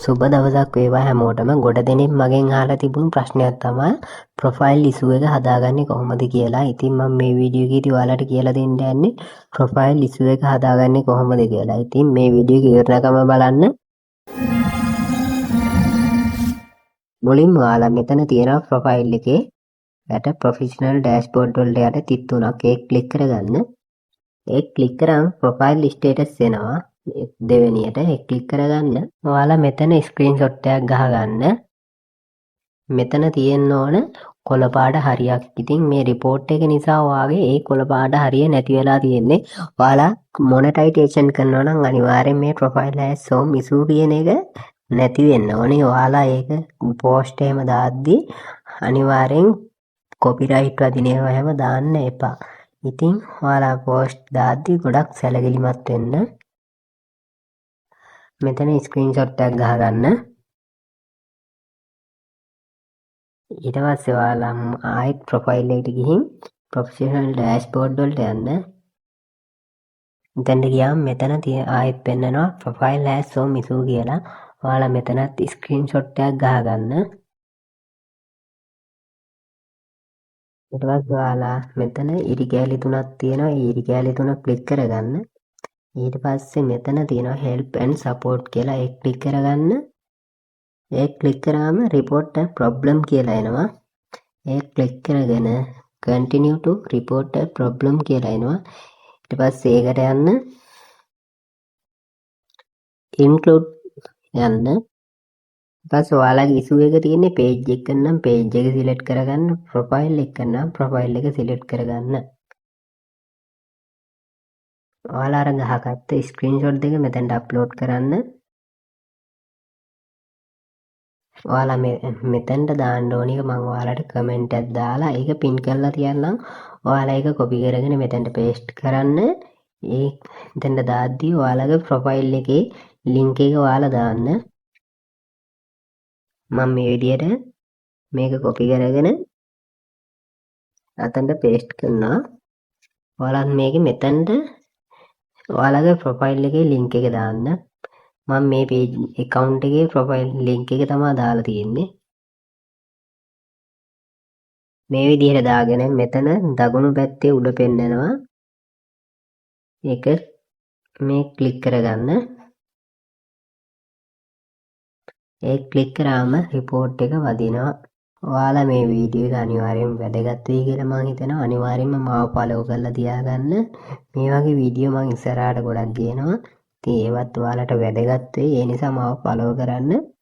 සුබ දවසක් වේවා හැමෝටම. ගොඩ දෙනෙක් මගෙන් අහලා තිබුණු ප්‍රශ්නයක් තමයි ප්‍රොෆයිල් ඉෂුව එක හදාගන්නේ කොහොමද කියලා. ඉතින් මම මේ වීඩියෝ එකේදී ඔයාලට කියලා දෙන්න යන්නේ ප්‍රොෆයිල් ඉෂුව එක හදාගන්නේ කොහොමද කියලා. ඉතින් මේ වීඩියෝ එක ඉවරනකම බලන්න. මුලින්ම ඔයාලා මෙතන තියෙන ප්‍රොෆයිල් එකේ යට ප්‍රොෆෙෂනල් ඩෑෂ්බෝඩ් වලට යට තිත් තුනක් ඒක ක්ලික් කරගන්න. ඒක ක්ලික් කරාම ප්‍රොෆයිල් ස්ටේටස් එනවා. දෙවෙනියට ඒක ක්ලික් කරගන්න. ඔයාලා මෙතන ස්ක්‍රීන්ෂොට් එකක් ගහගන්න. මෙතන තියෙන්න ඕන කොළ පාට හරියක්. ඉතින් මේ රිපෝට් එක නිසා ඔයාගේ ඒ කොළ පාට හරිය නැති වෙලා තියෙන්නේ. ඔයාලා මොනටයිසේෂන් කරනවා නම් අනිවාර්යෙන් මේ ප්‍රොෆයිල් has some issue කියන එක නැති වෙන්න ඕනේ. ඔයාලා ඒක පෝස්ට් එහෙම දාද්දි අනිවාර්යෙන් කොපිරයිට් වදින ඒවා හැම දාන්න එපා. ඉතින් ඔයාලා පෝස්ට් දාද්දි ගොඩක් සැලකිලිමත් වෙන්න. මෙතන ස්ක්‍රීන්ෂොට් එකක් ගහගන්න. ඊට පස්සේ ඔයාලා ආයෙත් ප්‍රොෆයිල් එකට ගිහින් ප්‍රොෆෙෂනල් ඩෑෂ්බෝඩ් වලට යන්න. එතනට ගියාම මෙතන ආයෙත් පෙන්නනවා ප්‍රොෆයිල් has some issue කියලා. ඔයාලා මෙතනත් ස්ක්‍රීන්ෂොට් එකක් ගහගන්න. ඊට පස්සේ ඔයාලා මෙතන ඉරි කැලි තුනක් තියෙනවා. ඒ ඉරි කැලි තුන ක්ලික් කරගන්න. ඊට පස්සේ මෙතන තියෙනවා help and support කියලා. ඒක ක්ලික් කරගන්න. ඒක ක්ලික් කරාම report a problem කියලා එනවා. ඒක ක්ලික් කරගෙන continue to report a problem කියලා එනවා. ඊට පස්සේ ඒකට යන්න include යන්න. ඊට පස්සේ ඔයාලගේ issue එක තියෙන්නේ page එක නම් page එක select කරගන්න. profile එක නම් profile එක select කරගන්න. ඔයාලා අර ගහගත්ත ස්ක්‍රීන්ෂොට් දෙක මෙතනට අප්ලෝඩ් කරන්න. ඔයාලා මෙතනට දාන්න ඕන එක මම ඔයාලට කමෙන්ට් එකක් දාලා ඒක පින් කරලා තියන්නම්. ඔයාලා ඒක කොපි කරගෙන මෙතනට පේස්ට් කරන්න. ඒ මෙතනට දාද්දී ඔයාලගේ ප්‍රොෆයිල් එකේ ලින්ක් එක ඔයාලා දාන්න. මම මේ විදිහට මේක කොපි කරගෙන අතනට පේස්ට් කරනවා. ඔයාලා මේක මෙතනට ඔයාලගේ ප්‍රොෆයිල් එකේ ලින්ක් එක දාන්න. මම මේ page account එකේ ප්‍රොෆයිල් ලින්ක් එක තමයි දාලා තියෙන්නේ. මේ විදිහට දාගෙන මෙතන දකුණු පැත්තේ උඩ පෙන්නනවා. ඒක මේ ක්ලික් කරගන්න. ඒක ක්ලික් කරාම report එක වදිනවා. ඔයාලා මේ වීඩියෝ එක අනිවාර්යෙන් වැදගත් වෙයි කියලා මම හිතනවා. අනිවාර්යෙන්ම මාව follow කරලා තියාගන්න. මේ වගේ වීඩියෝ මම ඉස්සරහට ගොඩක් ගේනවා. ඉතින් ඒවත් ඔයාලට වැදගත් වෙයි. ඒ නිසා මාව follow කරන්න.